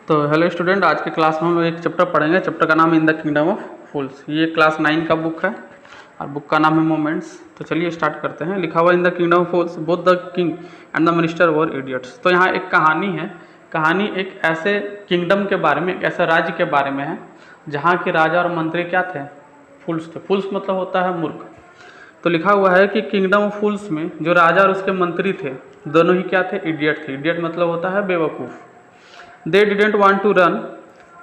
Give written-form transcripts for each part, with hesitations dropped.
तो hello student, आज के क्लास में हम लोग एक चैप्टर पढ़ेंगे। चैप्टर का नाम है इन द किंगडम ऑफ फूल्स। ये क्लास 9 का बुक है और बुक का नाम है मोमेंट्स। तो चलिए स्टार्ट करते हैं। लिखा हुआ in the kingdom of fools both the king and the minister were idiots. तो यहाँ एक कहानी है। कहानी एक ऐसे किंगडम के बारे में, एक ऐसे राज्य के बारे में है जहाँ के राजा और मंत्री क्या थे? फूल्स थे। फूल्स मतलब होता है मूर्ख। तो लिखा हुआ है कि किंगडम ऑफ फूल्स में जो राजा और उसके मंत्री थे दोनों ही क्या थे? इडियट थे। इडियट मतलब होता है बेवकूफ़। They didn't want to run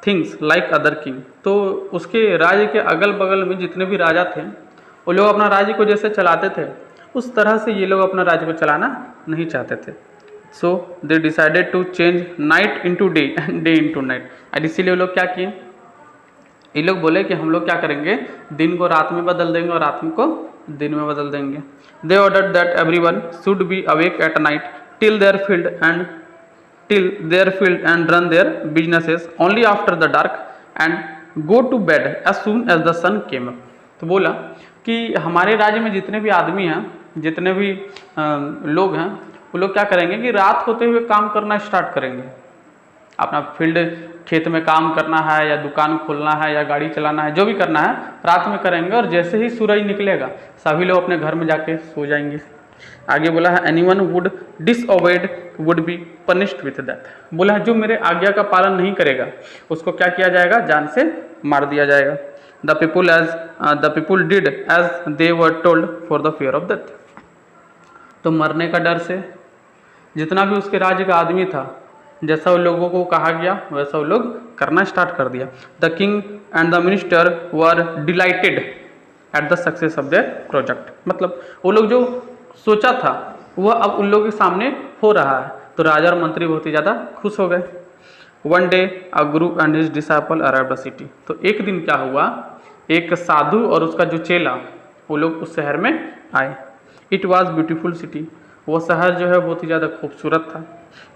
things like other king. तो उसके राज्य के अगल बगल में जितने भी राजा थे वो लोग अपना राज्य को जैसे चलाते थे उस तरह से ये लोग अपना राज्य को चलाना नहीं चाहते थे। So they decided to change night into day and day into night. और इसीलिए वो लोग क्या किए? ये लोग बोले कि हम लोग क्या करेंगे, दिन को रात में बदल देंगे और रात को दिन में बदल देंगे। They ordered that everyone should be awake at night till their field and run their businesses only after the dark and go to bed as soon as the sun came up। तो बोला कि हमारे राज्य में जितने भी आदमी हैं, जितने भी लोग हैं, वो लोग क्या करेंगे कि रात होते हुए काम करना स्टार्ट करेंगे। अपना फील्ड खेत में काम करना है या दुकान खोलना है या गाड़ी चलाना है, जो भी करना है रात में करेंगे और जैसे ही सूरज निकलेगा सभी लोग अपने घर में जाके सो जाएंगे। आगे बोला है anyone would disobeyed would be punished with death. बोला है जो मेरे आज्ञा का पालन नहीं करेगा उसको क्या किया जाएगा? जान से मार दिया जाएगा। The people did as they were told for the fear of death. तो मरने का डर से जितना भी उसके राज्य का आदमी था, जैसा उन लोगों को कहा गया वैसा वो लोग करना स्टार्ट कर दिया। The king and the minister were dilated at the success of their project. मतलब वो लोग जो सोचा था वह अब उन लोगों के सामने हो रहा है, तो राजा और मंत्री बहुत ही ज़्यादा खुश हो गए। One day a Guru and his disciple arrived the city. तो एक दिन क्या हुआ, एक साधु और उसका जो चेला वो लोग उस शहर में आए। It was beautiful city. वो शहर जो है बहुत ही ज़्यादा खूबसूरत था।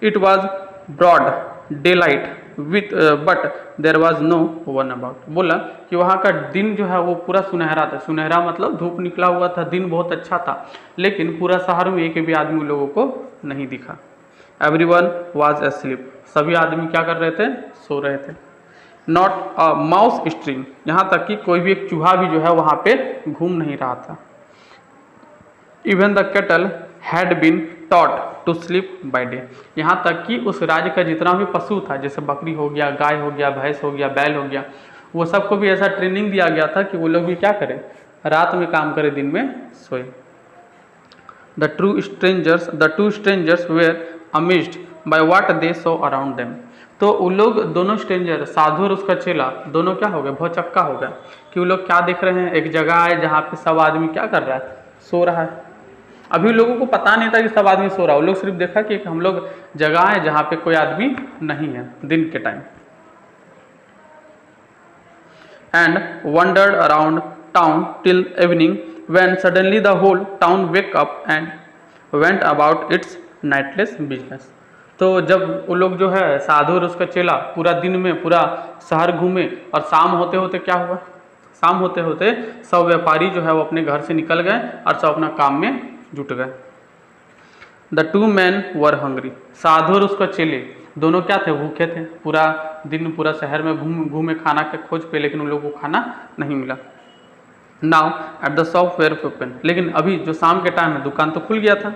It was broad daylight with but there was no one about. बोला कि वहाँ का दिन जो है वो पूरा सुनहरा था। सुनहरा मतलब धूप निकला हुआ था, दिन बहुत अच्छा था, लेकिन पूरा शहर में एक भी आदमी लोगों को नहीं दिखा। Everyone was asleep. सभी आदमी क्या कर रहे थे? सो रहे थे। Not a mouse stream. यहाँ तक कि कोई भी एक चूहा भी जो है वहाँ पे घूम नहीं रहा था। Even the cattle had been taught to sleep by day. यहाँ तक कि उस राज्य का जितना भी पशु था, जैसे बकरी हो गया, गाय हो गया, भैंस हो गया, बैल हो गया, वो सबको भी ऐसा ट्रेनिंग दिया गया था कि वो लोग भी क्या करें? रात में काम करें, दिन में सोए। The two strangers were amazed by what they saw around them. तो वो लोग दोनों स्ट्रेंजर, साधु और उसका चेला, दोनों क्या हो गए? बहुत चक्का हो गया कि वो लोग क्या देख रहे हैं। एक जगह है जहाँ पे सब आदमी क्या कर रहा है? सो रहा है। अभी लोगों को पता नहीं था कि सब आदमी सो रहा है। वो लोग सिर्फ देखा कि हम लोग जगह है जहाँ पे कोई आदमी नहीं है दिन के time. And wandered around town till evening when suddenly the whole town wake up and went about its nightless business. तो जब वो लोग जो है साधु और उसका चेला पूरा दिन में पूरा शहर घूमे और शाम होते होते क्या हुआ? शाम होते होते सब व्यापारी जो है वो अपने घर से निकल गए और सब अपना काम में जुट गए। The two man were hungry. साधु और उसका चेले दोनों क्या थे? भूखे थे। पूरा दिन पूरा शहर में घूमे खाना के खोज पे, लेकिन उन लोगों को खाना नहीं मिला। Now at the shop were open. लेकिन अभी जो शाम के टाइम है दुकान तो खुल गया था।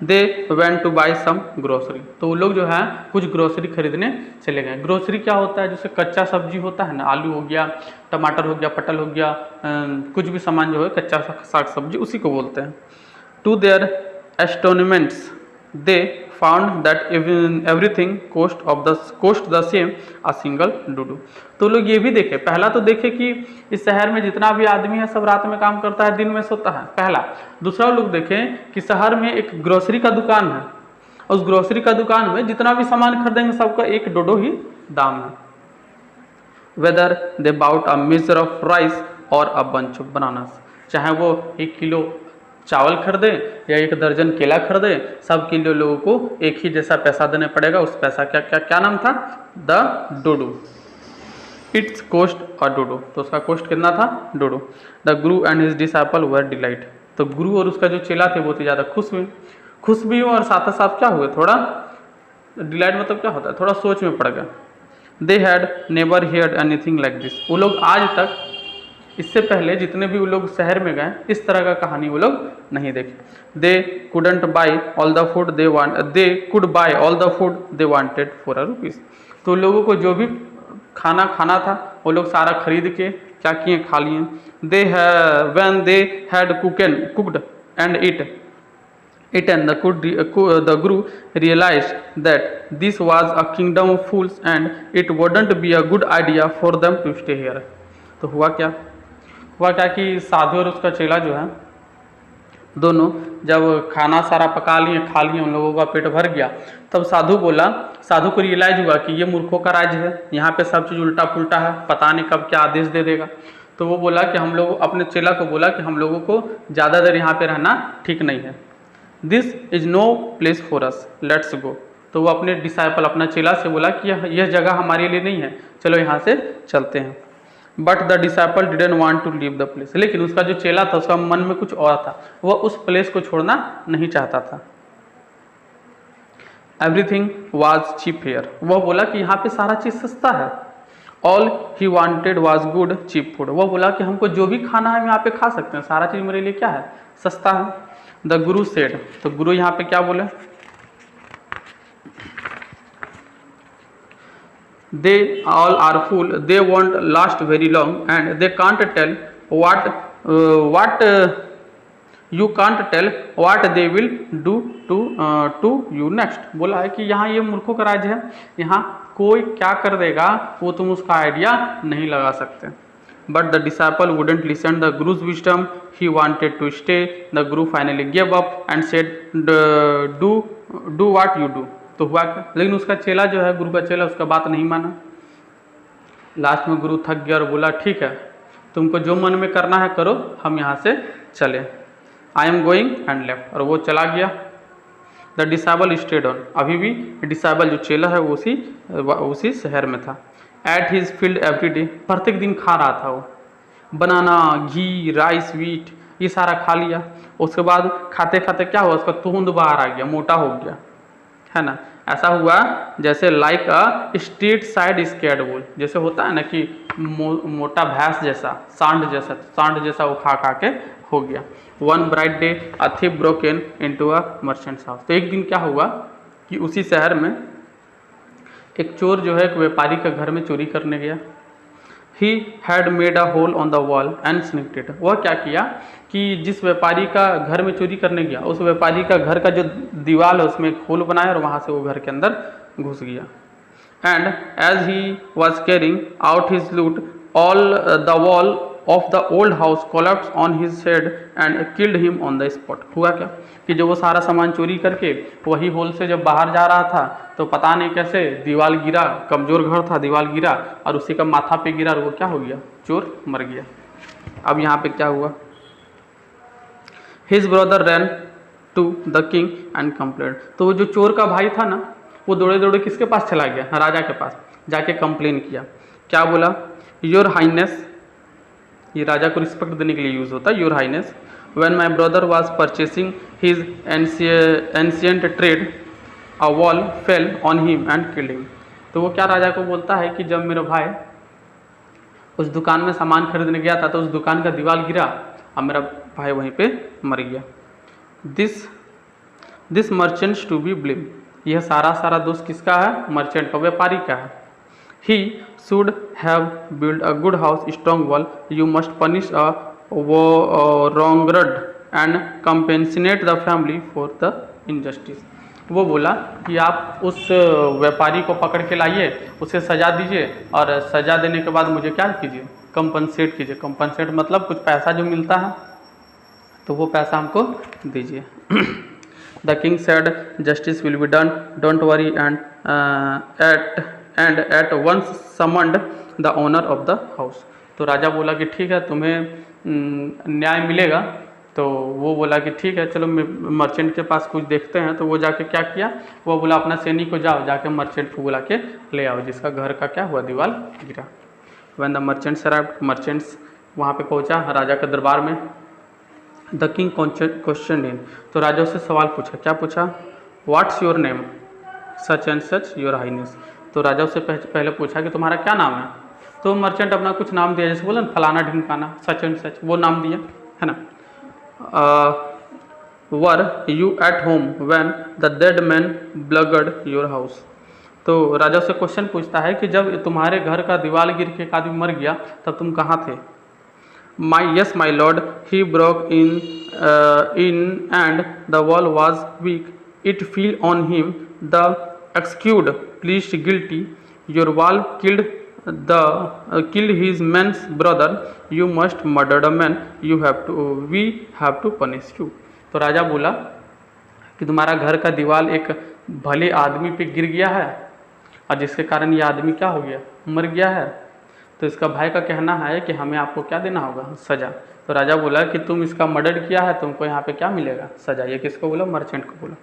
They went to buy some grocery. तो वो लोग जो है कुछ ग्रोसरी खरीदने चले गए। ग्रोसरी क्या होता है? जैसे कच्चा सब्जी होता है ना, आलू हो गया, टमाटर हो गया, पटल हो गया, कुछ भी सामान जो है कच्चा साग सब्जी, उसी को बोलते हैं। To their astonishments they found that everything cost the same a single dudu. तो लोग ये भी देखे, पहला तो देखे कि इस शहर में जितना भी आदमी है सब रात में काम करता है, दिन में सोता है, पहला। दूसरा लोग देखें कि शहर में एक ग्रोसरी का दुकान है, उस ग्रोसरी का दुकान में जितना भी सामान खरीदेंगे सबका एक डोडो ही दाम है। Whether they bought a measure of rice और अ बंच ऑफ बनानास। चाहे वो 1 किलो चावल खरीदे या 1 दर्जन केला खरीदे, सब के लिए लोगों को एक ही जैसा पैसा देना पड़ेगा। उस पैसा क्या क्या क्या नाम था? द डोडो। इट्स कोस्ट अ डोडो। तो उसका कोस्ट कितना था? डोडो। The guru and his disciple were delight. तो गुरु और उसका जो चेला थे बहुत ही ज़्यादा खुश भी हुए और साथ साथ क्या हुए? थोड़ा डिलाइट मतलब क्या होता है, थोड़ा सोच में पड़ गया। They had never heard anything like this, वो लोग आज तक, इससे पहले जितने भी वो लोग शहर में गए, इस तरह का कहानी वो लोग नहीं देखे। They couldn't by all the food they want, they could by all the food they wanted for a rupees. तो लोगों को जो भी खाना खाना था वो लोग सारा खरीद के क्या किए, खा लिए। They when they had cooked and it and the guru realized that this was a kingdom of fools and it wouldn't be a good idea for them to stay here। तो हुआ क्या कि साधु और उसका चेला जो है दोनों जब खाना सारा पका लिए, खा लिए, उन लोगों का पेट भर गया, तब साधु को रियलाइज हुआ कि ये मूर्खों का राज्य है, यहाँ पे सब चीज़ उल्टा पुल्टा है, पता नहीं कब क्या आदेश दे देगा। तो वो बोला कि हम लोग, अपने चेला को बोला कि हम लोगों को ज़्यादा देर यहाँ पे रहना ठीक नहीं है। This is no place for us, let's go. तो वो अपने डिसाइपल, अपना चेला से बोला कि यह जगह हमारे लिए नहीं है, चलो यहाँ से चलते हैं। But the disciple didn't want to leave the place, लेकिन उसका जो चेला था उसका मन में कुछ और था, वह उस प्लेस को छोड़ना नहीं चाहता था। एवरीथिंग वॉज चीप हेयर, वह बोला कि यहाँ पे सारा चीज़ सस्ता है। All he wanted was good cheap food, वह बोला कि हमको जो भी खाना है हम यहाँ पे खा सकते हैं, सारा चीज़ मेरे लिए क्या है, सस्ता है। द गुरु सेड, तो गुरु यहाँ पे क्या बोले, they all are fool, they won't last very long and they can't tell what you can't tell what they will do to you next. बोला है कि यहाँ ये मूर्खों का राज्य है, यहाँ कोई क्या कर देगा वो तुम उसका आइडिया नहीं लगा सकते। But the disciple wouldn't listen the guru's wisdom, he wanted to stay. The guru finally give up and said do what you do. तो हुआ क्या, लेकिन उसका चेला जो है, गुरु का चेला, उसका बात नहीं माना। लास्ट में गुरु थक गया और बोला ठीक है, तुमको जो मन में करना है करो, हम यहाँ से चले। I am going and left, और वो चला गया। द डिसाइबल स्टेड ऑन, अभी भी डिसाइबल जो चेला है वो उसी शहर में था। At his field every day, प्रत्येक दिन खा रहा था वो, बनाना, घी, राइस, वीट, ये सारा खा लिया। उसके बाद खाते खाते क्या हुआ, उसका तोंद बाहर आ गया, मोटा हो गया, है ना। ऐसा हुआ जैसे like a street side scared bull, जैसे होता है ना कि मोटा भैंस जैसा, सांड जैसा वो खा के हो गया। One bright day a thief broke into a merchants house, तो एक दिन क्या हुआ कि उसी शहर में एक चोर जो है एक व्यापारी का घर में चोरी करने गया। He had made a hole on the wall and sneaked it, वह क्या किया कि जिस व्यापारी का घर में चोरी करने गया, उस व्यापारी का घर का जो दीवार है उसमें एक होल बनाया और वहाँ से वो घर के अंदर घुस गया। And as he was carrying out his loot, all the wall of the old house collapse on his head and killed him on the spot. हुआ क्या कि जो वो सारा सामान चोरी करके वही होल से जब बाहर जा रहा था तो पता नहीं कैसे दीवार गिरा, कमज़ोर घर था, दीवार गिरा और उसी का माथा पे गिरा और वो क्या हो गया, चोर मर गया। अब यहाँ पे क्या हुआ, his brother ran to the king and complaint, तो वो जो चोर का भाई था ना, वो दौड़े दौड़े किसके पास चला गया, राजा के पास जाके कंप्लेन किया। क्या बोला, योर हाइनेस, ये राजा को रिस्पेक्ट देने के लिए यूज़ होता है, your highness, when my brother was purchasing his ancient trade a wall fell on him and killed him. तो वो क्या राजा को बोलता है कि जब मेरा भाई उस दुकान में सामान खरीदने गया था तो उस दुकान का दीवार गिरा और मेरा भाई वहीं पे मर गया। This merchants to be blame, यह सारा दोष किसका है, मर्चेंट का, व्यापारी का है। ही should have built a good house, strong wall. You must punish a wronged and compensate the family for the injustice. वो बोला कि आप उस व्यापारी को पकड़ के लाइए, उसे सजा दीजिए और सजा देने के बाद मुझे क्या कीजिए, कंपनसेट कीजिए। कंपनसेट मतलब कुछ पैसा जो मिलता है तो वो पैसा हमको दीजिए। The king said justice will be done, don't worry, and at once summoned the owner of the house. तो राजा बोला कि ठीक है, तुम्हें न्याय मिलेगा। तो वो बोला कि ठीक है, चलो मर्चेंट के पास कुछ देखते हैं। तो वो जाके क्या किया, वो बोला अपना सैनिक को जाओ, जाके मर्चेंट को बुला के ले आओ जिसका घर का क्या हुआ, दीवार गिरा। When the merchants arrived, merchants वहाँ पे पहुँचा राजा के दरबार में। द किंग क्वेश्चन इन, तो राजा से सवाल पूछा, क्या पूछा, what's your name, such and such your highness. तो राजा उससे पहले पूछा कि तुम्हारा क्या नाम है। तो मर्चेंट अपना कुछ नाम दिया, जैसे बोला ना फलाना ढिमकाना, सच एंड सच, वो नाम दिया है ना। Were you at home when the dead man burgled your house. तो राजा उससे क्वेश्चन पूछता है कि जब तुम्हारे घर का दीवार गिर के एक आदमी मर गया तब तुम कहाँ थे। Yes, my lord, he broke in and the wall was weak. It fell on him. The accused pleaded guilty. Your wall killed his man's brother. You must murder the man. We have to punish you. तो राजा बोला कि तुम्हारा घर का दीवार एक भले आदमी पे गिर गया है और जिसके कारण ये आदमी क्या हो गया, मर गया है। तो इसका भाई का कहना है कि हमें आपको क्या देना होगा, सज़ा। तो राजा बोला कि तुम इसका मर्डर किया है, तुमको यहाँ पे क्या मिलेगा, सज़ा। ये किसको बोला, मर्चेंट को बोला।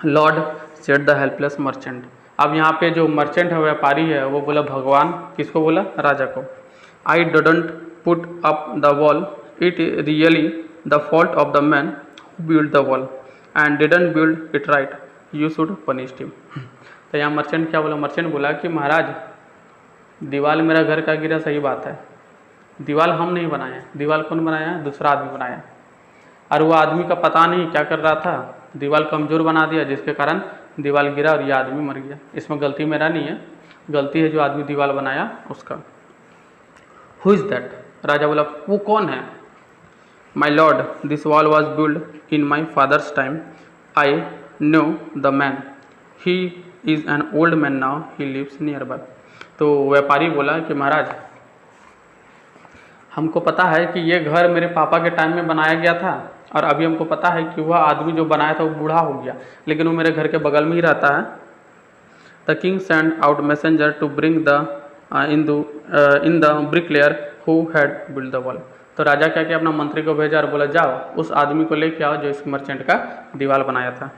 Lord said the helpless merchant. अब यहाँ पे जो मर्चेंट है, व्यापारी है, वो बोला भगवान, किसको बोला, राजा को। I didn't put up the wall, it really the fault of the man who build the wall and didn't build it right, you should punish him. तो यहाँ मर्चेंट क्या बोला, मर्चेंट बोला कि महाराज दीवार मेरा घर का गिरा, सही बात है, दीवार हम नहीं बनाए, दीवार कौन बनाया है, दूसरा आदमी बनाया। और वो आदमी का पता नहीं क्या कर रहा था, दीवार कमज़ोर बना दिया जिसके कारण दीवार गिरा और ये आदमी मर गया। इसमें गलती मेरा नहीं है, गलती है जो आदमी दीवार बनाया उसका। हु इज़ दैट, राजा बोला वो कौन है। My lord this wall was build in my father's time, I know the man, he is an old man now, he lives near by. तो व्यापारी बोला कि महाराज हमको पता है कि ये घर मेरे पापा के टाइम में बनाया गया था और अभी हमको पता है कि वह आदमी जो बनाया था वो बूढ़ा हो गया, लेकिन वो मेरे घर के बगल में ही रहता है। The king send out messenger to bring the in the bricklayer who had build the wall. तो राजा क्या किया, अपना मंत्री को भेजा और बोला जाओ उस आदमी को लेके आओ जो इस मर्चेंट का दीवार बनाया था।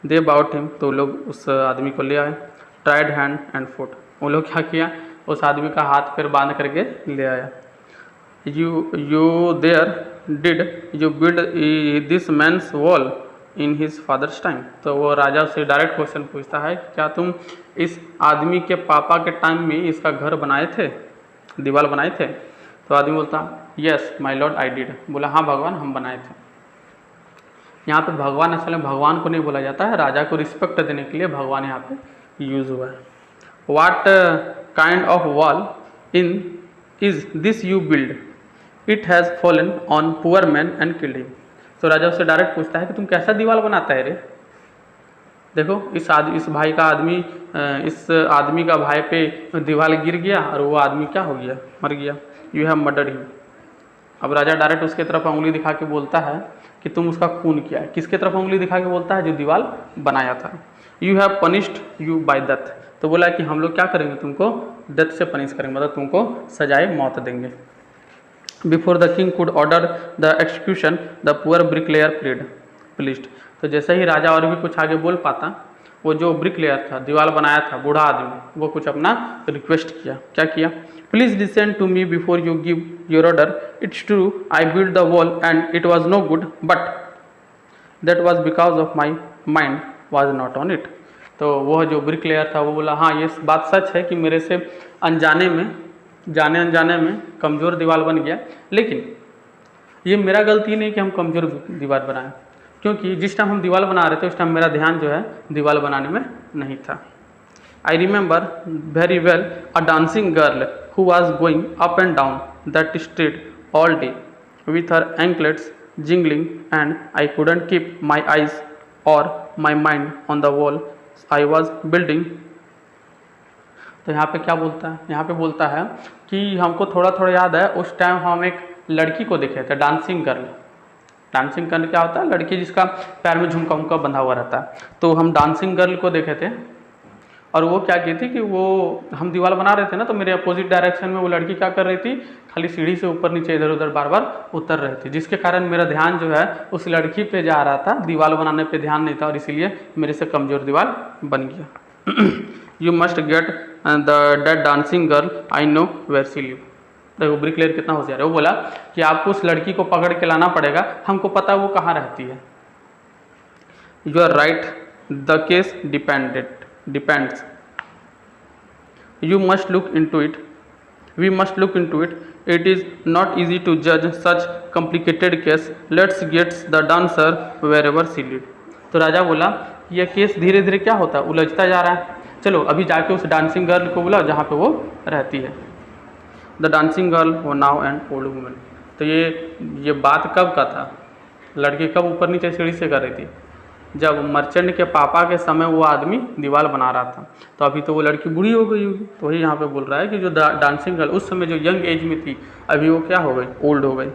दे बाउट हिम, तो लोग उस आदमी को ले आए। ट्राइड हैंड एंड फुट, वो लोग क्या किया, उस आदमी का हाथ पैर बांध करके ले आया। You there did you build this man's wall in his father's time. तो वो राजा से डायरेक्ट क्वेश्चन पूछता है क्या तुम इस आदमी के पापा के टाइम में इसका घर बनाए थे, दीवार बनाए थे। तो आदमी बोलता yes my Lord I did. बोला हाँ भगवान हम बनाए थे। यहाँ पे भगवान असल में भगवान को नहीं बोला जाता है, राजा को रिस्पेक्ट देने के लिए भगवान यहाँ पे यूज हुआ है। वाट kind of wall in is this you build, it has fallen on poor man and killed him. तो राजा उससे डायरेक्ट पूछता है कि तुम कैसा दीवार बनाता है रे। देखो इस भाई का आदमी, इस आदमी का भाई पे दीवार गिर गया और वो आदमी क्या हो गया, मर गया। You have murdered him. अब राजा डायरेक्ट उसके तरफ उंगली दिखा के बोलता है कि तुम उसका खून किया है। किसके तरफ उंगली दिखा के बोलता है, जो दीवार बनाया था। You have punished you bye death. तो बोला कि हम लोग क्या करेंगे, तुमको डेथ से पनिश करेंगे, मतलब तुमको सजाए मौत देंगे। Before the king could order the execution the poor bricklayer pleased. तो जैसे ही राजा और भी कुछ आगे बोल पाता, वो जो ब्रिकलेयर था, दीवार बनाया था, बूढ़ा आदमी, वो कुछ अपना रिक्वेस्ट किया। क्या किया, please listen to me before you give your order. It's true I build the wall and it was no good, but that was because of my mind was not on it. तो वह जो bricklayer था वो बोला हाँ ये बात सच है कि मेरे से अनजाने में, जाने अनजाने में कमज़ोर दीवार बन गया, लेकिन ये मेरा गलती नहीं कि हम कमज़ोर दीवार बनाएं, क्योंकि जिस टाइम हम दीवार बना रहे थे उस टाइम मेरा ध्यान जो है दीवार बनाने में नहीं था। I remember very well a dancing girl who was going up and down that street all day with her anklets jingling and I couldn't keep my eyes और my mind on the wall I was building. तो यहाँ पे क्या बोलता है, यहाँ पे बोलता है कि हमको थोड़ा थोड़ा याद है उस टाइम हम एक लड़की को देखे थे, डांसिंग गर्ल। डांसिंग गर्ल क्या होता है, लड़की जिसका पैर में झुमका उमका बंधा हुआ रहता है। तो हम डांसिंग गर्ल को देखे थे और वो क्या की थी कि वो हम दीवार बना रहे थे ना, तो मेरे अपोजिट डायरेक्शन में वो लड़की क्या कर रही थी, खाली सीढ़ी से ऊपर नीचे इधर उधर बार बार उतर रही थी, जिसके कारण मेरा ध्यान जो है उस लड़की पे जा रहा था, दीवार बनाने पे ध्यान नहीं था और इसीलिए मेरे से कमज़ोर दीवार बन गया। You must get the dead dancing girl I know where she live. देखो ब्रिकलेयर कितना होशियार है, वो बोला कि आपको उस लड़की को पकड़ के लाना पड़ेगा, हमको पता है वो कहाँ रहती है। You are right the case depends you must look into it we must look into it it is not easy to जज such complicated case let's gets the dancer wherever she lead. तो राजा बोला कि यह case धीरे धीरे क्या होता है, उलझता जा रहा है, चलो अभी जाके उस डांसिंग गर्ल को बुलाओ जहाँ पे वो रहती है। द डांसिंग गर्ल वो नाउ एंड ओल्ड वुमन। तो ये बात कब का था, लड़की कब ऊपर नीचे सीढ़ी से कर रही थी, जब मर्चेंट के पापा के समय वो आदमी दीवार बना रहा था। तो अभी तो वो लड़की बूढ़ी हो गई होगी, तो वही यहाँ पे बोल रहा है कि जो डांसिंग गर्ल उस समय जो यंग एज में थी, अभी वो क्या हो गई, ओल्ड हो गई।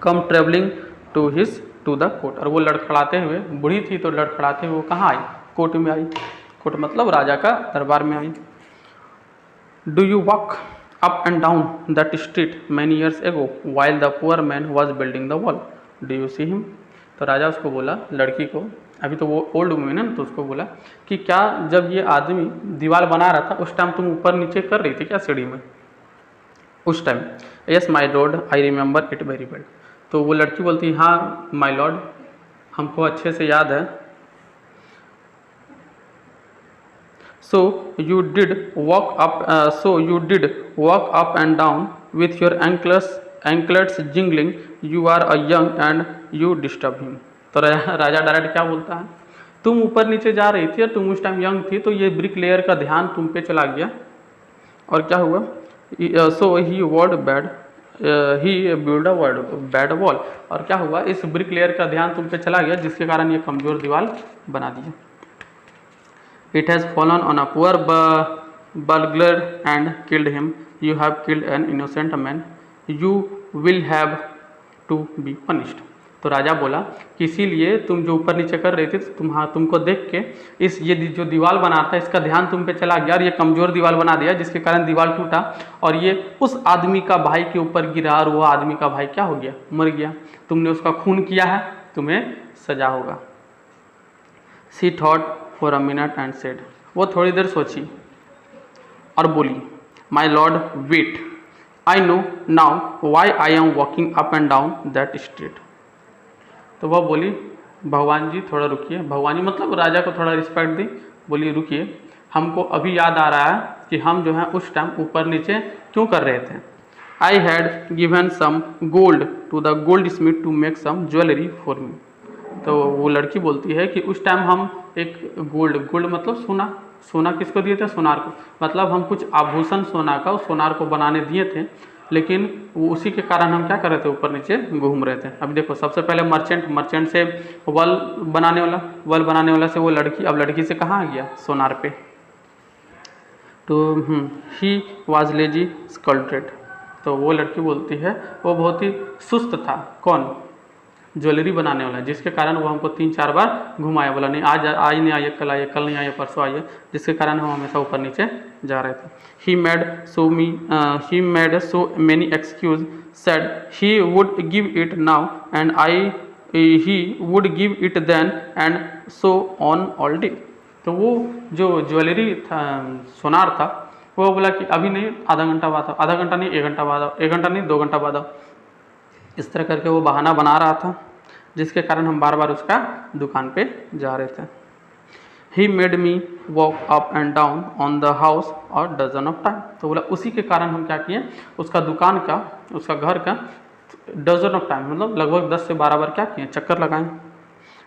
कम ट्रेवलिंग टू द कोर्ट। और वो लड़खड़ाते हुए, बूढ़ी थी तो लड़खड़ाते हुए वो कहाँ आई, कोर्ट में आई। कोर्ट मतलब राजा का दरबार में आई। Do you walk up and down that street many years ago while the poor man was building the wall do you see him. तो राजा उसको बोला, लड़की को, अभी तो वो ओल्ड वुमेन है ना, तो उसको बोला कि क्या जब ये आदमी दीवार बना रहा था उस टाइम तुम ऊपर नीचे कर रही थी क्या सीढ़ी में उस time. Yes my lord I remember it very well. तो वो लड़की बोलती, हाँ माई लॉर्ड हमको अच्छे से याद है। So you did walk up and down with your anklets jingling. You are a young and you disturb him. तो राजा डायरेक्ट क्या बोलता है, तुम ऊपर नीचे जा रही थी और तुम उस टाइम यंग थी, तो ये ब्रिक लेयर का ध्यान तुम पे चला गया और क्या हुआ। So he word bad he build a bad wall. और क्या हुआ, इस ब्रिक लेयर का ध्यान तुम पे चला गया जिसके कारण ये कमजोर दीवार बना दिया। It has fallen on a poor burglar and killed him. You have killed an innocent man. You will have to be punished. तो राजा बोला कि इसीलिए तुम जो ऊपर नीचे कर रहे थे, तुमको देख के ये जो दीवार बना था इसका ध्यान तुम पे चला गया और ये कमज़ोर दीवार बना दिया जिसके कारण दीवार टूटा और ये उस आदमी का भाई के ऊपर गिरा और वो आदमी का भाई क्या हो गया, मर गया। तुमने उसका खून किया है, तुम्हें सजा होगा। She thought for a minute and said, वो थोड़ी देर सोची और बोली, My lord wait, I know now why I am walking up and down that street. तो वह बोली, भगवान जी थोड़ा रुकिए। भगवान जी मतलब राजा को थोड़ा रिस्पेक्ट दी, बोली रुकिए, हमको अभी याद आ रहा है कि हम जो है उस टाइम ऊपर नीचे क्यों कर रहे थे। I had given some gold to the goldsmith to make some jewelry for me. तो वो लड़की बोलती है कि उस टाइम हम एक गोल्ड मतलब सोना किसको दिए थे, सोनार को, मतलब हम कुछ आभूषण सोना का उस सोनार को बनाने दिए थे, लेकिन वो उसी के कारण हम क्या कर रहे थे, ऊपर नीचे घूम रहे थे। अभी देखो सबसे पहले मर्चेंट से वल बनाने वाला से वो लड़की, अब लड़की से कहाँ आ गया, सोनार पे। तो ही वाज लेजी स्कल्टेड। तो वो लड़की बोलती है वो बहुत ही सुस्त था, कौन, ज्वेलरी बनाने वाला, जिसके कारण वो हमको 3-4 बार घुमाया, बोला नहीं आज नहीं आइए, कल आइए, कल नहीं आइए, परसों आइए, जिसके कारण हम हमेशा ऊपर नीचे जा रहे थे। He made so many excuse, said he would give it now and he would give it then and so on all day. तो वो जो ज्वेलरी था, सोनार था, वो बोला कि अभी नहीं, आधा घंटा बाद आओ, आधा घंटा नहीं 1 घंटा बाद आओ, 1 घंटा नहीं 2 घंटा बाद आओ। इस तरह करके वो बहाना बना रहा था, जिसके कारण हम बार बार उसका दुकान पे जा रहे थे। He made me walk up and down on the house और डजन ऑफ टाइम। तो बोला उसी के कारण हम क्या किए, उसका दुकान का, उसका घर का डजन ऑफ टाइम मतलब लगभग 10 से 12 बार क्या किए, चक्कर लगाए।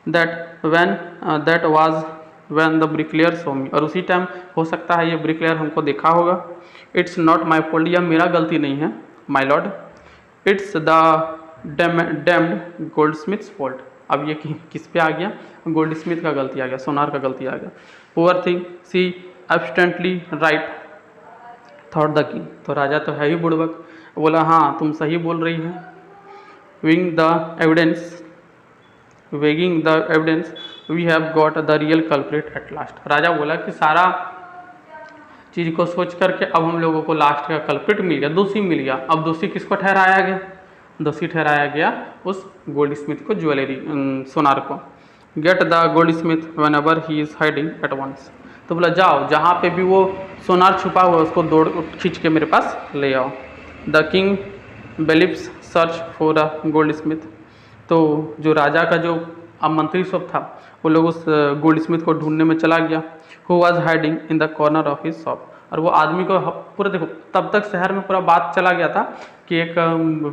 That was when the bricklayer saw me. और उसी टाइम हो सकता है ये ब्रिकलेयर हमको देखा होगा। इट्स नॉट माई फॉल्ट, यह मेरा गलती नहीं है my lord, it's the damned goldsmith's fault. अब ये किस पे आ गया, गोल्डस्मिथ का गलती आ गया, सोनार का गलती आ गया। Poor thing she absolutely right thought the king. तो राजा तो है ही बुड़बक, बोला हाँ तुम सही बोल रही है। Weighing the evidence we have got the real culprit at last. राजा बोला कि सारा चीज़ को सोच करके अब हम लोगों को लास्ट का कल्प्रिट मिल गया, दोषी मिल गया। अब दोषी किसको ठहराया गया, दोषी ठहराया गया उस गोल्ड स्मिथ को, ज्वेलरी सोनार को। Get the goldsmith one ever he is hiding at once. तो बोला जाओ जहाँ पे भी वो सोनार छुपा हुआ उसको दौड़ खींच के मेरे पास ले आओ। The king believes search for a goldsmith. तो जो राजा का जो अब मंत्री सब था, वो लोग उस गोल्ड स्मिथ को ढूंढने में चला गया। Who was hiding in the corner of his shop, और वो आदमी को पूरा देखो, तब तक शहर में पूरा बात चला गया था कि एक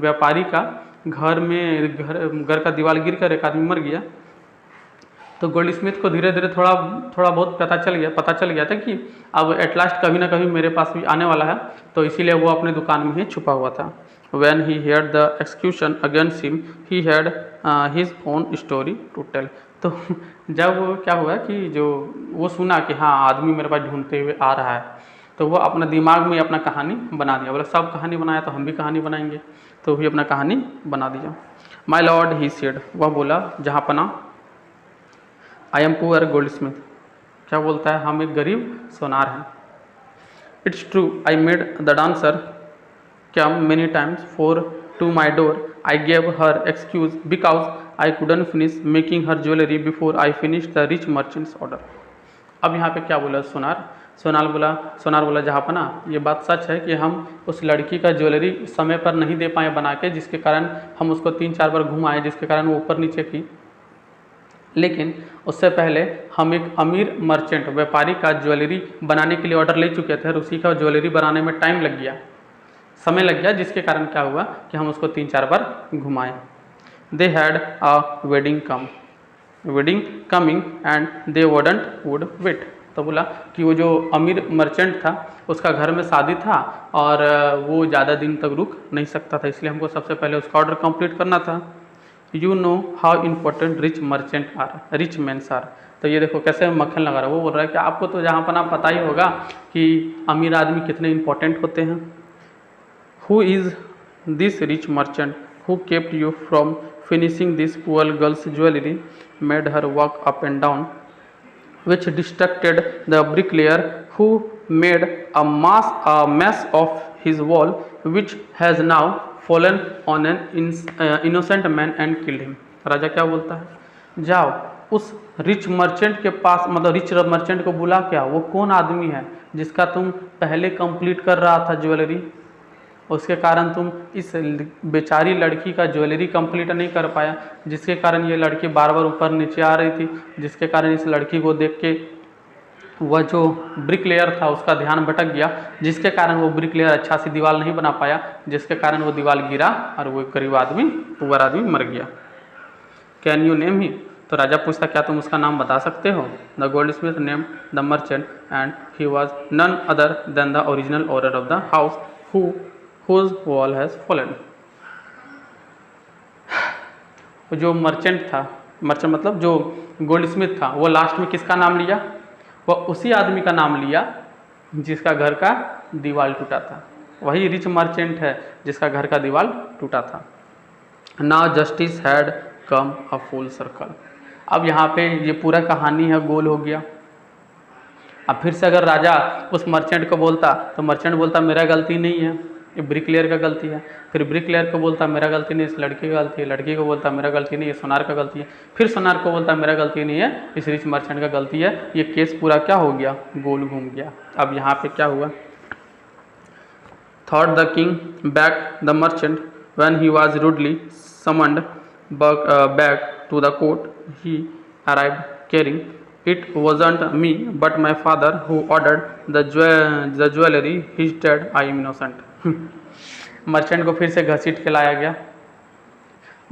व्यापारी का घर का दीवार गिर कर एक आदमी मर गया। तो गोल्ड स्मिथ को धीरे धीरे थोड़ा बहुत पता चल गया था कि अब एट लास्ट कभी ना कभी मेरे पास भी आने वाला है, तो इसीलिए वो अपने दुकान में ही छुपा हुआ था। When he heard the execution against him, he had his own story to tell। तो जब क्या हुआ कि जो वो सुना कि हाँ आदमी मेरे पास ढूंढते हुए आ रहा है, तो वो अपना दिमाग में अपना कहानी बना दिया। बोला सब कहानी बनाया तो हम भी कहानी बनाएंगे, तो भी अपना कहानी बना दिया। माई लॉर्ड ही सेड, वह बोला जहाँ पना, I am poor gold Smith, क्या बोलता है, हम एक गरीब सोनार हैं। It's true I made the dancer come many times for to my door, I gave her excuse because I couldn't finish making her jewelry before I finished the rich merchant's order। अब यहाँ पे क्या बोला सोनार बोला जहाँपना, ये बात सच है कि हम उस लड़की का ज्वेलरी समय पर नहीं दे पाए बना के, जिसके कारण हम उसको 3-4 बार घुमाए, जिसके कारण वो ऊपर नीचे की, लेकिन उससे पहले हम एक अमीर मर्चेंट व्यापारी का ज्वेलरी बनाने के लिए ऑर्डर ले चुके थे और उसी का ज्वेलरी बनाने में समय लग गया, जिसके कारण क्या हुआ कि हम उसको 3-4 बार घुमाए। They had a wedding coming and they would wait. तो बोला कि वो जो अमीर मर्चेंट था उसका घर में शादी था और वो ज़्यादा दिन तक रुक नहीं सकता था, इसलिए हमको सबसे पहले उसका ऑर्डर कंप्लीट करना था। You know how important rich mens are. तो ये देखो कैसे मक्खन लगा रहा है, वो बोल रहा है कि आपको तो जहाँ पर पता ही होगा कि अमीर आदमी कितने इम्पोर्टेंट होते हैं। Who is this rich merchant who kept you from finishing this poor girl's jewelry, made her walk up and down, which distracted the bricklayer who made a mess of his wall, which has now fallen on an innocent man and killed him। राजा क्या बोलता है, जाओ उस rich merchant के पास, मतलब rich merchant को बुला क्या, वो कौन आदमी है जिसका तुम पहले कंप्लीट कर रहा था ज्वेलरी, उसके कारण तुम इस बेचारी लड़की का ज्वेलरी कंप्लीट नहीं कर पाया, जिसके कारण ये लड़की बार बार ऊपर नीचे आ रही थी, जिसके कारण इस लड़की को देख के वह जो ब्रिकलेयर था उसका ध्यान भटक गया, जिसके कारण वो ब्रिकलेयर अच्छा सी दीवार नहीं बना पाया, जिसके कारण वो दीवार गिरा और वो गरीब आदमी पुअर आदमी मर गया। कैन यू नेम ही। तो राजा पूछता क्या तुम उसका नाम बता सकते हो। The goldsmith name the merchant and he was none other than the original owner of the house whose wall has fallen। जो मर्चेंट मतलब जो गोल्ड स्मिथ था, वो लास्ट में किसका नाम लिया, वो उसी आदमी का नाम लिया जिसका घर का दीवार टूटा था। वही रिच मर्चेंट है जिसका घर का दीवार टूटा था। Now justice had come a full circle. अब यहाँ पे ये पूरा कहानी है गोल हो गया। अब फिर से अगर राजा उस मर्चेंट को बोलता तो मर्चेंट बोलता मेरा गलती नहीं है, ये ब्रिकलेयर का गलती है। फिर ब्रिकलेयर को बोलता मेरा गलती नहीं, इस लड़की का गलती है। लड़की को बोलता मेरा गलती नहीं, ये सोनार का गलती है। फिर सोनार को बोलता मेरा गलती नहीं है, इस रिच मर्चेंट का गलती है। ये केस पूरा क्या हो गया, गोल घूम गया। अब यहाँ पे क्या हुआ, thought the king back the merchant when he was rudely summoned back to the court he arrived carrying It wasn't me, but my father who ordered the jewelry. He's dead. I am innocent। Merchant को फिर से घसीट के लाया गया।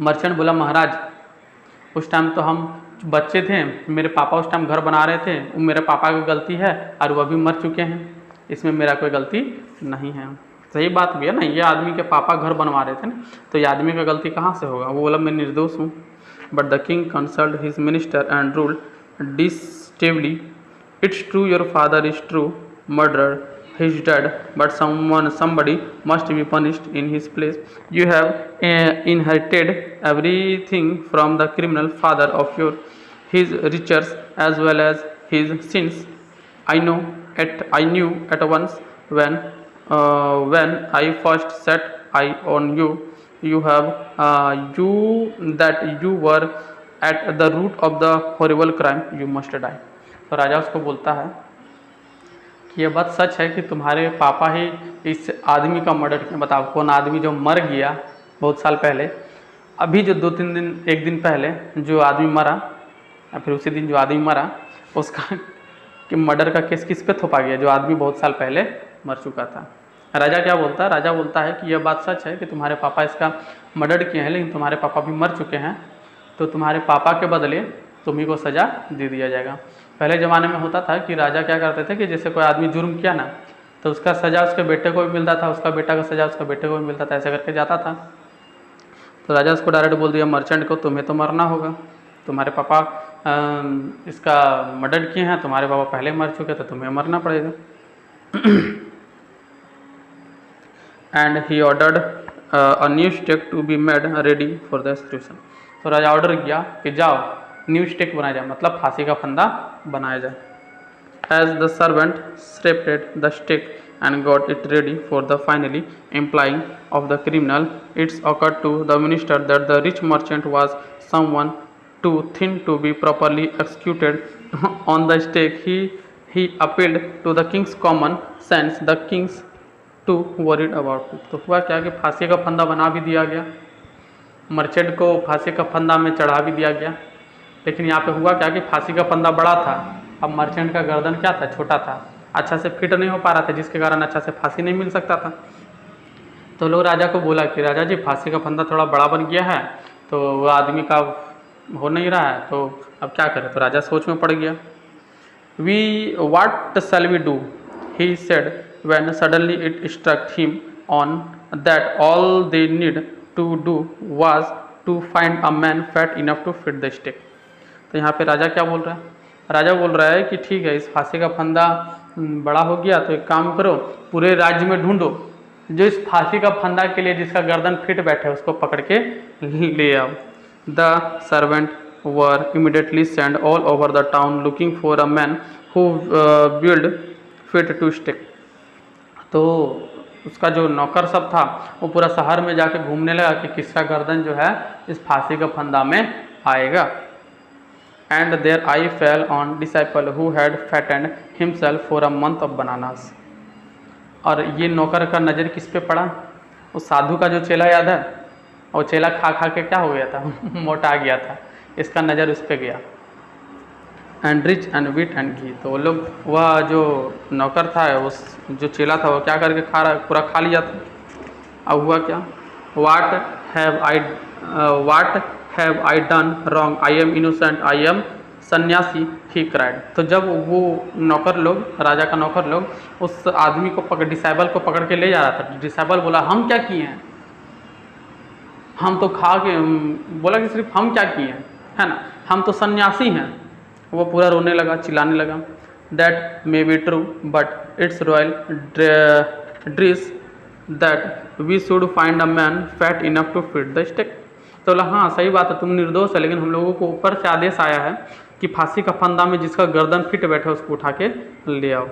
Merchant बोला महाराज उस time तो हम बच्चे थे, मेरे पापा उस टाइम घर बना रहे थे, वो मेरे पापा की गलती है और वो अभी मर चुके हैं, इसमें मेरा कोई गलती नहीं है। सही बात भी है ना, ये आदमी के पापा घर बनवा रहे थे ना, तो ये आदमी का गलती कहाँ से होगा। वो बोला मैं निर्दोष हूँ। But the king consult his minister and ruled distinctly, it's true your father is true murderer, he's dead, but somebody must be punished in his place. You have inherited everything from the criminal father of your, his riches as well as his sins. I knew at once when I first set eye on you, that you were at the root of the horrible crime, you must die। तो राजा उसको बोलता है कि ये बात सच है कि तुम्हारे पापा ही इस आदमी का मर्डर किया। बताओ कौन आदमी जो मर गया बहुत साल पहले, अभी जो 2-3 दिन, एक दिन पहले जो आदमी मरा, या फिर उसी दिन जो आदमी मरा, उसका कि मर्डर का केस किस पे थोपा गया, जो आदमी बहुत साल पहले मर चुका था। राजा क्या बोलता है? राजा बोलता है कि यह बात सच है कि तुम्हारे पापा इसका मर्डर किए हैं, लेकिन तुम्हारे पापा भी मर चुके हैं, तो तुम्हारे पापा के बदले तुम्ही को सज़ा दे दिया जाएगा। पहले ज़माने में होता था कि राजा क्या करते थे कि जैसे कोई आदमी जुर्म किया ना, तो उसका सज़ा उसके बेटे को भी मिलता था, उसका बेटा का सज़ा उसका बेटे को भी मिलता था, ऐसे करके जाता था। तो राजा उसको डायरेक्ट बोल दिया मर्चेंट को, तुम्हें तो मरना होगा, तुम्हारे पापा इसका मर्डर किए हैं, तुम्हारे पापा पहले मर चुके, तो तुम्हें मरना पड़ेगा। And he ordered a new stake to be made ready for the execution. तो राजा ऑर्डर किया कि जाओ न्यू स्टेक बनाया जाए, मतलब फांसी का फंदा बनाया जाए। As the servant strapped the stake and got it ready for the finally implying of the criminal, it's occurred to the minister that the rich merchant was someone too thin to be properly executed on the stake. He appealed to the king's common sense. The king's too worried about it. तो हुआ क्या कि फांसी का फंदा बना भी दिया गया, मर्चेंट को फांसी का फंदा में चढ़ा भी दिया गया, लेकिन यहाँ पे हुआ क्या कि फांसी का फंदा बड़ा था, अब मर्चेंट का गर्दन क्या था, छोटा था, अच्छा से फिट नहीं हो पा रहा था, जिसके कारण अच्छा से फांसी नहीं मिल सकता था। तो लोग राजा को बोला कि राजा जी फांसी का फंदा थोड़ा बड़ा बन गया है, तो वो आदमी का हो नहीं रहा है, तो अब क्या करें। तो राजा सोच में पड़ गया। What shall we do? He said when suddenly it struck him on that all they need to do was to find a man fat enough to fit the stake. तो यहाँ पे राजा क्या बोल रहा है? राजा बोल रहा है कि ठीक है, इस फांसी का फंदा बड़ा हो गया, तो एक काम करो, पूरे राज्य में ढूंढो जो इस फांसी का फंदा के लिए जिसका गर्दन फिट बैठे, उसको पकड़ के ले आओ। The servant were immediately send all over the town looking for a man who build fit to stick. तो उसका जो नौकर सब था वो पूरा शहर में जाके घूमने लगा कि किसका गर्दन जो है इस फांसी का फंदा में आएगा। And their eye fell on disciple who had fattened himself for a month of bananas. और ये नौकर का नज़र किस पे पड़ा? उस साधु का जो चेला याद है, और चेला खा खा के क्या हो गया था मोटा गया था, इसका नज़र उस पे गया। And rice and wheat and ghee. तो वो लोग, वह जो नौकर था, उस जो चेला था, वो क्या करके खा रहा, पूरा खा लिया था। अब हुआ क्या? What have I done wrong? I am innocent. I am सन्यासी, he cried। तो जब वो नौकर लोग, राजा का नौकर लोग उस आदमी को पकड़, डिसाइबल को पकड़ के ले जा रहा था, डिसाइबल बोला हम क्या किए हैं, हम तो खा के, बोला कि सिर्फ हम क्या किए हैं, है ना, हम तो सन्यासी हैं। वो पूरा रोने लगा, चिल्लाने लगा। That may be true but it's royal ड्रीस that we should find a man fat enough to fit the stick. तो बोला हाँ सही बात है, तुम निर्दोष है, लेकिन हम लोगों को ऊपर से आदेश आया है कि फांसी का फंदा में जिसका गर्दन फिट बैठे उसको उठा के ले आओ।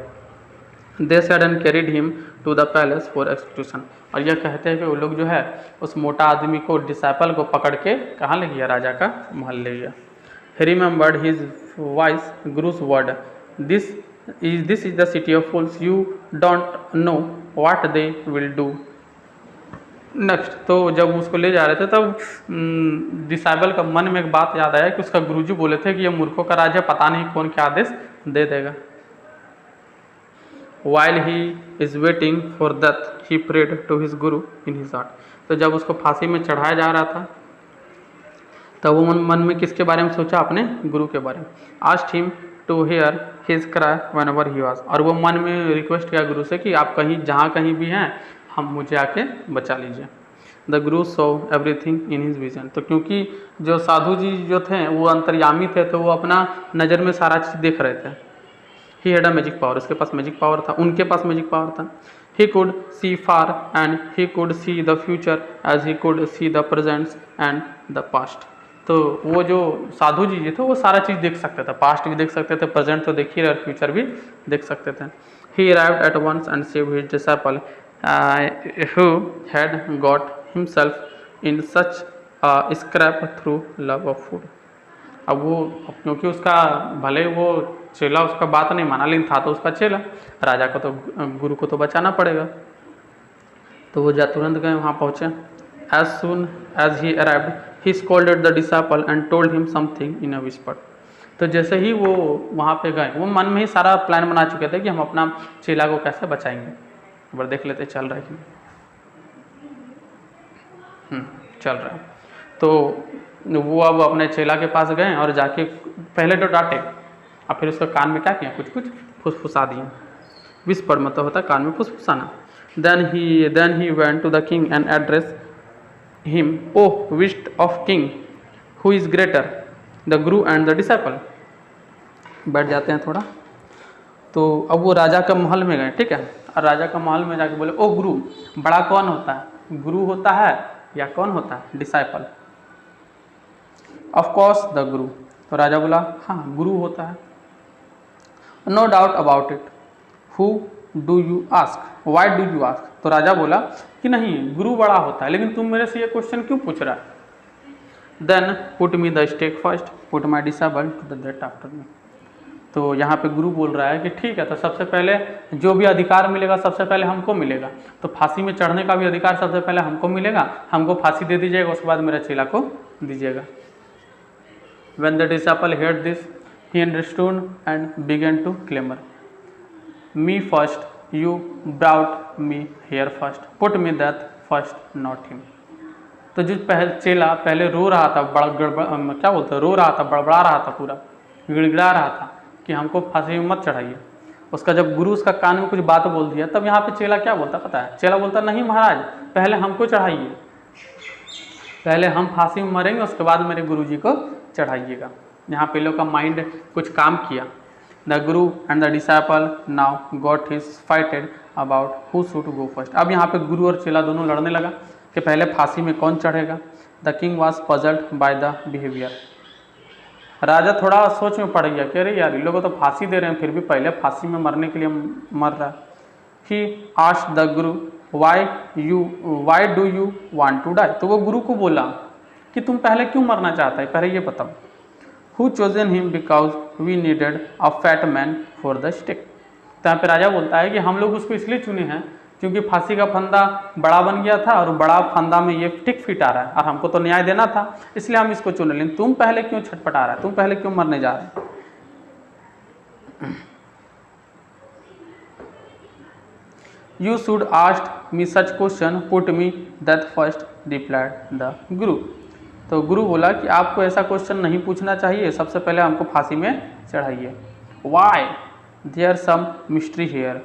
They said and carried him to the palace for execution. और यह कहते हैं कि वो लोग जो है उस मोटा आदमी को, डिसाइपल को पकड़ के कहाँ ले गया? राजा का महल ले गया। He remembered his wise guru's word, this is the city of fools, you don't know what they will do next. तो जब उसको ले जा रहे थे तब डिसाइबल का मन में एक बात याद आया कि उसका गुरुजी बोले थे कि ये मूर्खों का राज है, पता नहीं कौन क्या आदेश दे देगा। While he is waiting for death, he prayed to his guru in his heart। तो जब उसको फांसी में चढ़ाया जा रहा था तब वो मन में किसके बारे में सोचा? अपने गुरु के बारे में। Asked him to hear his cry whenever he was। और वो मन में रिक्वेस्ट किया गुरु से कि आप कहीं, जहाँ कहीं भी हैं, हम मुझे आके बचा लीजिए। The Guru so everything in his vision. तो क्योंकि जो साधु जी जो थे वो अंतर्यामी थे, तो वो अपना नज़र में सारा चीज़ देख रहे थे। He had a magic power, उसके पास मैजिक पावर था, उनके पास मैजिक पावर था। He could see far and he could see the future as he could see the presents and the past. तो वो जो साधु जी थे वो सारा चीज़ देख सकते थे, पास्ट भी देख सकते थे, प्रेजेंट तो देख ही रहे, फ्यूचर भी देख सकते थे। He arrived at once and saved his disciple who had got himself in such a scrape through love of food। अब वो, क्योंकि उसका भले वो चेला उसका बात नहीं माना, लेकिन था तो उसका चेला, राजा को तो, गुरु को तो बचाना पड़ेगा। तो वो तुरंत गए, वहाँ पहुँचे as soon as he arrived, he scolded the disciple and told him something in a whisper. तो जैसे ही वो वहाँ पे गए, वो मन में ही सारा प्लान बना चुके थे कि हम अपना चेला को कैसे बचाएंगे। एक बार देख लेते चल रहा है कि चल रहा है। तो वो अब अपने चेला के पास गए और जाके पहले तो डांटे और फिर उसके कान में क्या किया, कुछ कुछ फुसफुसा दिए। विस्पर मतलब होता है कान में फुसफुसाना। Then he went to the king and addressed him, "O wished of king, who is greater, the guru and the disciple?" बैठ जाते हैं थोड़ा। तो अब वो राजा का महल में गए, ठीक है, और राजा का महल में जाके बोले, ओ गुरु, बड़ा कौन होता है, गुरु होता है या कौन होता है, disciple? Of course the guru. तो राजा बोला, हाँ गुरु होता है। No doubt about it, who do you ask, why do you ask? तो राजा बोला कि नहीं, गुरु बड़ा होता है, लेकिन तुम मेरे से ये क्वेश्चन क्यों पूछ रहा है? Then put me the stake first, put my disable to the death after me. तो यहाँ पे गुरु बोल रहा है कि ठीक है, तो सबसे पहले जो भी अधिकार मिलेगा सबसे पहले हमको मिलेगा, तो फांसी में चढ़ने का भी अधिकार सबसे पहले हमको मिलेगा, हमको फांसी दे दीजिएगा, उसके बाद मेरे चेला को दीजिएगा। When the disciple heard this, he understood and began to clamor, "Me first, you brought me here first, put me death first, not him." तो जो चेला पहले रो रहा था, क्या बोलते हैं, रो रहा था, बड़बड़ा रहा था, पूरा गिड़गिड़ा रहा था कि हमको फांसी में मत चढ़ाइए। उसका जब गुरु उसका कान में कुछ बात बोल दिया, तब यहाँ पे चेला क्या बोलता पता है? चेला बोलता, नहीं महाराज, पहले हमको चढ़ाइए, पहले हम फांसी में मरेंगे, उसके बाद मेरे गुरु जी को चढ़ाइएगा। यहाँ पे लोग का माइंड कुछ काम किया। The guru and the disciple now got his fighted about who should go first. अब यहाँ पे गुरु और चेला दोनों लड़ने लगा कि पहले फांसी में कौन चढ़ेगा। The king was puzzled by the behaviour. राजा थोड़ा सोच में पड़ गया कि अरे यार, ये लोग तो फांसी दे रहे हैं, फिर भी पहले फांसी में मरने के लिए मर रहा है। He asked the guru, why do you want to die? तो वो गुरु को बोला कि तुम पहले क्यों मरना चाहता है, पहले ये बताओ। Who chosen him because we needed a fat man for the stick. तो यहाँ पे राजा बोलता है कि हम लोग उसको इसलिए चुने हैं क्योंकि फांसी का फंदा बड़ा बन गया था और बड़ा फंदा में ये टिक फिट आ रहा है और हमको तो न्याय देना था, इसलिए हम इसको चुने। लेकिन तुम पहले क्यों छटपटा रहा है, तुम पहले क्यों मरने जा रहे हैं? You should ask me such question, put me death first, replied the Guru। तो गुरु बोला कि आपको ऐसा क्वेश्चन नहीं पूछना चाहिए, सबसे पहले हमको फांसी में चढ़ाइए। Why? There some mystery here.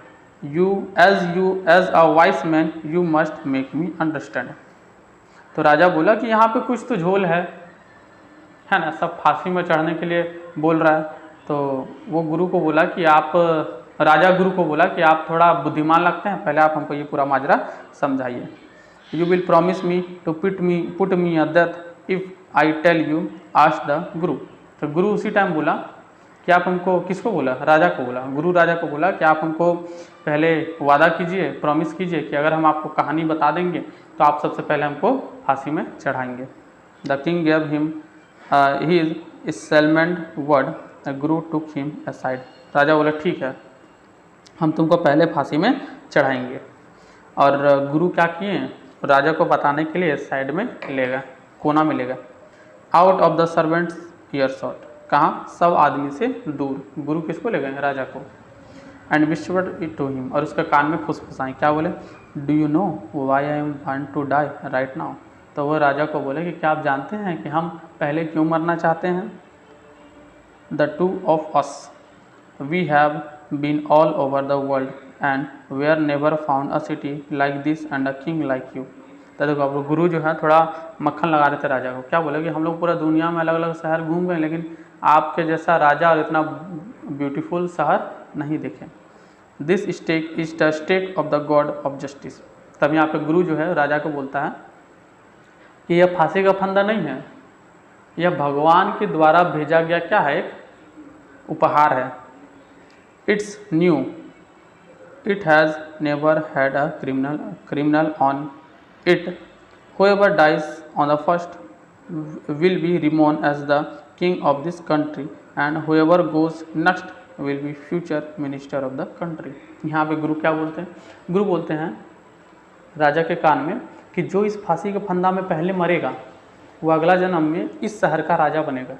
You as a wise man, you must make me understand। तो राजा बोला कि यहाँ पे कुछ तो झोल है ना, सब फांसी में चढ़ने के लिए बोल रहा है। तो वो गुरु को बोला कि आप, राजा गुरु को बोला कि आप थोड़ा बुद्धिमान लगते हैं, पहले आप हमको ये पूरा माजरा समझाइए। You will promise me to put me a death if I tell you, ask the guru. तो गुरु उसी टाइम बोला कि आप हमको, किसको बोला? राजा को बोला। गुरु राजा को बोला कि आप हमको पहले वादा कीजिए, प्रॉमिस कीजिए कि अगर हम आपको कहानी बता देंगे तो आप सबसे पहले हमको फांसी में चढ़ाएंगे। The king gave him his instalment word, the guru took him aside. राजा बोला ठीक है, हम तुमको पहले फांसी में चढ़ाएंगे। और गुरु क्या किए, राजा को बताने के लिए साइड में ले गए, कोना में ले गए। Out of the servants year shot, कहाँ? सब आदमी से दूर। गुरु किसको ले गए? राजा को। And whispered it to him, और उसके कान में फुसफुसाएं, क्या बोले? Do you know why I am want to die right now. तो वो राजा को बोले कि क्या आप जानते हैं कि हम पहले क्यों मरना चाहते हैं? The two of us we have been all over the world and we are never found a city like this and a king like you. तो देखो, अब गुरु जो है थोड़ा मक्खन लगा रहे थे राजा को। क्या बोले कि हम लोग पूरा दुनिया में अलग अलग शहर घूम गए, लेकिन आपके जैसा राजा और इतना ब्यूटीफुल शहर नहीं देखे। This stake is the stake of the god of justice. तब यहाँ पे गुरु जो है राजा को बोलता है कि यह फांसी का फंदा नहीं है, यह भगवान के द्वारा भेजा गया क्या है, एक उपहार है। It's new, it has never had a criminal on it. Whoever dies on the first will be reborn as the king of this country and whoever goes next will be future minister of the country। यहाँ पे गुरु क्या बोलते हैं? गुरु बोलते हैं राजा के कान में कि जो इस फांसी के फंदा में पहले मरेगा वो अगला जन्म में इस शहर का राजा बनेगा,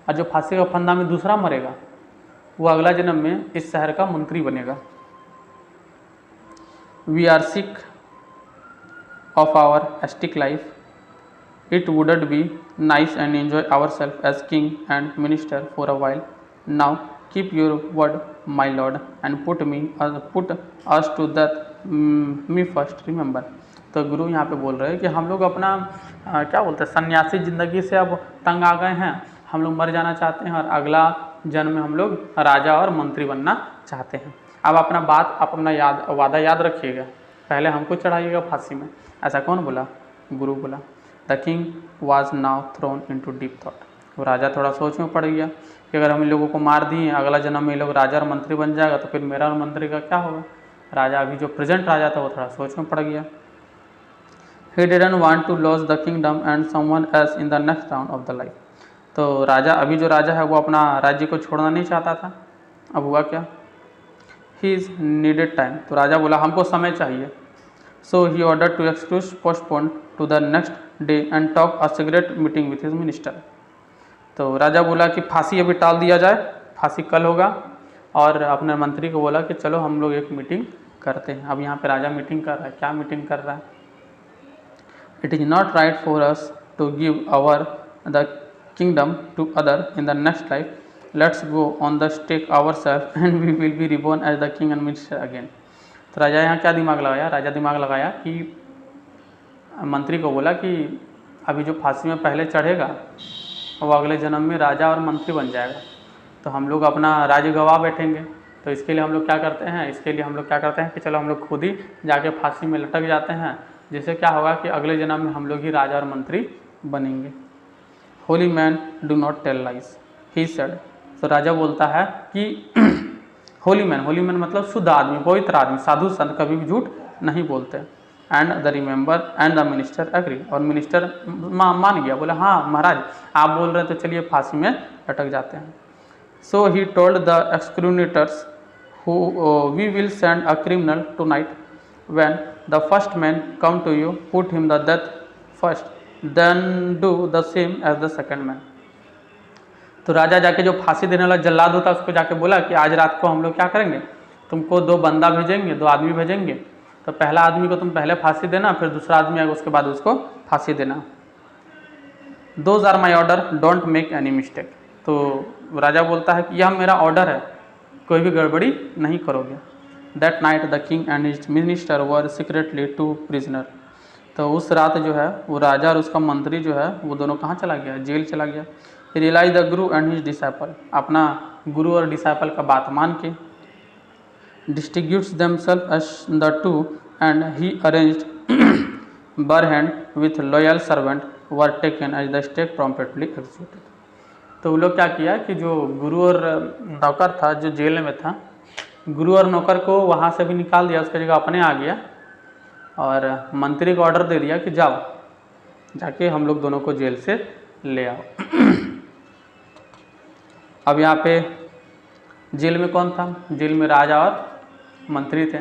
और जो फांसी का फंदा में दूसरा मरेगा वो अगला जन्म में इस शहर का मंत्री बनेगा। We are sick of our ascetic life, it wouldn't be nice and enjoy ourselves as king and minister for a while. Now keep your word, my lord, and put us to death, me first, remember. तो गुरु यहाँ पे बोल रहे हैं कि हम लोग अपना क्या बोलते हैं, सन्यासी ज़िंदगी से अब तंग आ गए हैं, हम लोग मर जाना चाहते हैं और अगला जन्म में हम लोग राजा और मंत्री बनना चाहते हैं। अब अपना वादा याद रखिएगा, पहले हमको चढ़ाइएगा फांसी में। ऐसा कौन बोला? गुरु बोला। The king was now thrown in to deep thought. वो राजा थोड़ा सोच में पड़ गया कि अगर हम इन लोगों को मार दिए, अगला जन्म में ये लोग राजा और मंत्री बन जाएगा तो फिर मेरा और मंत्री का क्या होगा। राजा अभी जो प्रेजेंट राजा था वो थोड़ा सोच में पड़ गया। He didn't want to loss the kingdom and someone else in the next round of the life. तो राजा अभी जो राजा है वो अपना राज्य को छोड़ना नहीं चाहता था। अब हुआ क्या? He is needed time. तो राजा बोला हमको समय चाहिए। So he order to execution postpone to the next day and talk a secret meeting with his minister. तो राजा बोला कि फांसी अभी टाल दिया जाए, फांसी कल होगा, और अपने मंत्री को बोला कि चलो हम लोग एक मीटिंग करते हैं। अब यहाँ पे राजा मीटिंग कर रहा है। क्या मीटिंग कर रहा है? It is not right for us to give our the kingdom to other in the next life, let's go on the stake our self and we will be reborn as the king and minister again. तो राजा यहाँ क्या दिमाग लगाया? राजा दिमाग लगाया कि मंत्री को बोला कि अभी जो फांसी में पहले चढ़ेगा वो अगले जन्म में राजा और मंत्री बन जाएगा, तो हम लोग अपना राज्य गवा बैठेंगे। तो इसके लिए हम लोग क्या करते हैं कि चलो हम लोग खुद ही जाके फांसी में लटक जाते हैं, जिससे क्या होगा कि अगले जन्म में हम लोग ही राजा और मंत्री बनेंगे। Holy man do not tell lies, he said. तो राजा बोलता है कि होली मैन मतलब शुद्ध आदमी, पवित्र आदमी, साधु संत कभी भी झूठ नहीं बोलते। And the minister agree. और मिनिस्टर मान गया, बोला हाँ महाराज आप बोल रहे हैं तो चलिए फांसी में लटक जाते हैं। So he told the executioners we will send a criminal tonight, when the first man come to you put him the death first, then do the same as the second man. तो राजा जाके जो फांसी देने वाला जल्लाद होता है उसको जाके बोला कि आज रात को हम लोग क्या करेंगे, तुमको 2 बंदा भेजेंगे, 2 आदमी भेजेंगे, तो पहला आदमी को तुम पहले फांसी देना, फिर दूसरा आदमी आएगा उसके बाद उसको फांसी देना। Those are my order, don't make any mistake. तो राजा बोलता है कि यह मेरा ऑर्डर है, कोई भी गड़बड़ी नहीं करोगे। That night the king and his minister were secretly 2 prisoner. तो उस रात जो है वो राजा और उसका मंत्री जो है वो दोनों कहाँ चला गया? जेल चला गया। Realise the guru and his disciple, अपना गुरु और डिसाइपल का बात मान के distributes themselves as the two, and he arranged Barhand with loyal servant were taken as the stake promptly executed। तो वो लोग क्या किया कि जो गुरु और नौकर था जो जेल में था, गुरु और नौकर को वहाँ से भी निकाल दिया, उसकी जगह अपने आ गया और मंत्री को ऑर्डर दे दिया कि जाओ जाके हम लोग दोनों को जेल से ले आओ। अब यहाँ पे जेल में कौन था? जेल में राजा और मंत्री थे।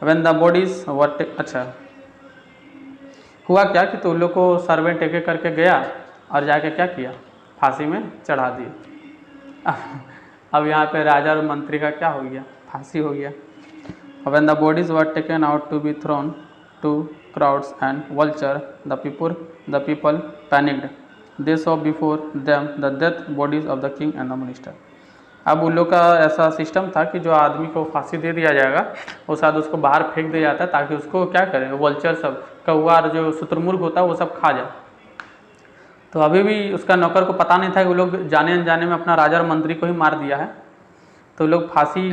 When the bodies were अच्छा हुआ क्या कि तो उन लोग को सर्वेंट एक एक करके गया और जाके क्या किया? फांसी में चढ़ा दिए। अब यहाँ पे राजा और मंत्री का क्या हो गया? फांसी हो गया। When the bodies were taken out to be thrown to crowds and vulture, the people panicked. They saw before them the dead bodies of the king and the minister। अब उन लोग का ऐसा सिस्टम था कि जो आदमी को फांसी दे दिया जाएगा वो शायद उसको बाहर फेंक दिया जाता है ताकि उसको क्या करे, वल्चर सब, कौवा जो शुतुरमुर्ग होता है वो सब खा जाए। तो अभी भी उसका नौकर को पता नहीं था कि वो लोग जाने अनजाने में अपना राजा और मंत्री को ही मार दिया है। तो लोग फांसी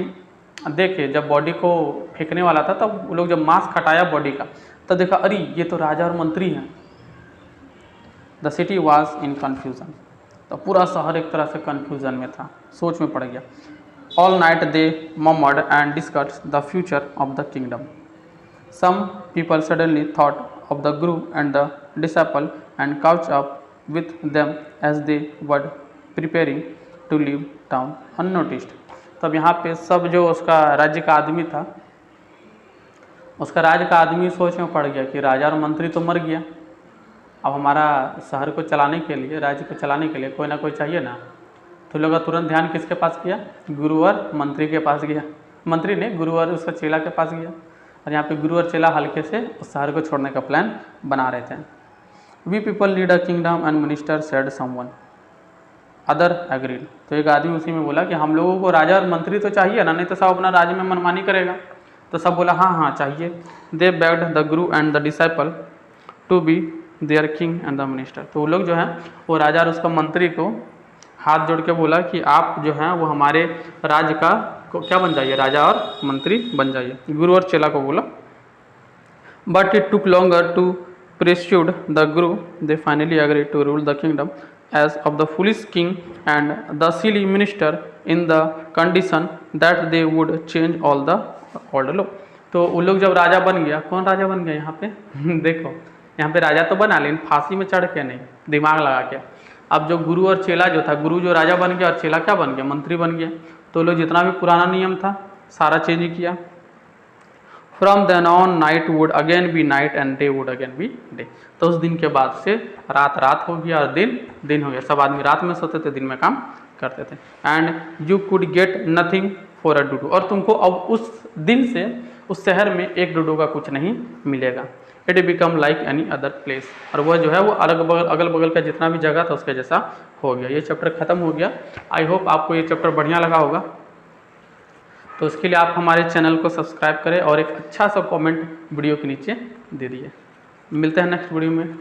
देखे, जब बॉडी को फेंकने वाला था तब वो लोग जब मांस हटाया बॉडी का तब देखा अरे ये तो राजा और मंत्री हैं। The city was in confusion. तो पूरा शहर एक तरह से कन्फ्यूजन में था, सोच में पड़ गया। All night they murmured and discussed the future of the kingdom. Some people suddenly thought of the guru and the disciple and caught up with them as they were preparing to leave town unnoticed. तब यहाँ पे सब जो उसका राज्य का आदमी था उसका राज्य का आदमी सोच में पड़ गया कि राजा और मंत्री तो मर गया, अब हमारा शहर को चलाने के लिए, राज्य को चलाने के लिए कोई ना कोई चाहिए ना। तो लोग तुरंत ध्यान किसके पास किया, गुरु और मंत्री के पास गया। मंत्री ने गुरु और उसका चेला के पास गया, और यहाँ पे गुरु और चेला हल्के से उस शहर को छोड़ने का प्लान बना रहे थे। We people need a kingdom and minister said someone, other agreed. तो एक आदमी उसी में बोला कि हम लोगों को राजा और मंत्री तो चाहिए ना, नहीं तो सब अपना राज्य में मनमानी करेगा। तो सब बोला हाँ हाँ चाहिए। They begged the guru and the disciple to be their king and the minister. तो वो लोग जो है वो राजा और उसका मंत्री को हाथ जोड़ के बोला कि आप जो हैं वो हमारे राज्य का क्या बन जाइए, राजा और मंत्री बन जाइए। गुरु और चेला को बोला। But it took longer to persuade the guru. They finally agreed to rule the kingdom as of the foolish king and the silly minister in the condition that they would change all the old law. तो वो लोग जब राजा बन गया, कौन राजा बन गया यहाँ पे देखो, यहाँ पे राजा तो बना लेकिन फांसी में चढ़ के नहीं, दिमाग लगा के। अब जो गुरु और चेला जो था, गुरु जो राजा बन गया और चेला क्या बन गया, मंत्री बन गया। तो लोग जितना भी पुराना नियम था सारा चेंज किया। From then on night would again be night and day would again be day. तो उस दिन के बाद से रात रात हो गया और दिन दिन हो गया। सब आदमी रात में सोते थे, दिन में काम करते थे। And you could get nothing for a dudu, और तुमको अब उस दिन से उस शहर में एक डूडू का कुछ नहीं मिलेगा। It become like any other place, और वह जो है वो अगल बगल का जितना भी जगह था उसके जैसा हो गया। ये चैप्टर खत्म हो गया। आई होप आपको ये चैप्टर बढ़िया लगा होगा। तो उसके लिए आप हमारे चैनल को सब्सक्राइब करें और एक अच्छा सा कमेंट वीडियो के नीचे दे दिए। मिलते हैं नेक्स्ट वीडियो में।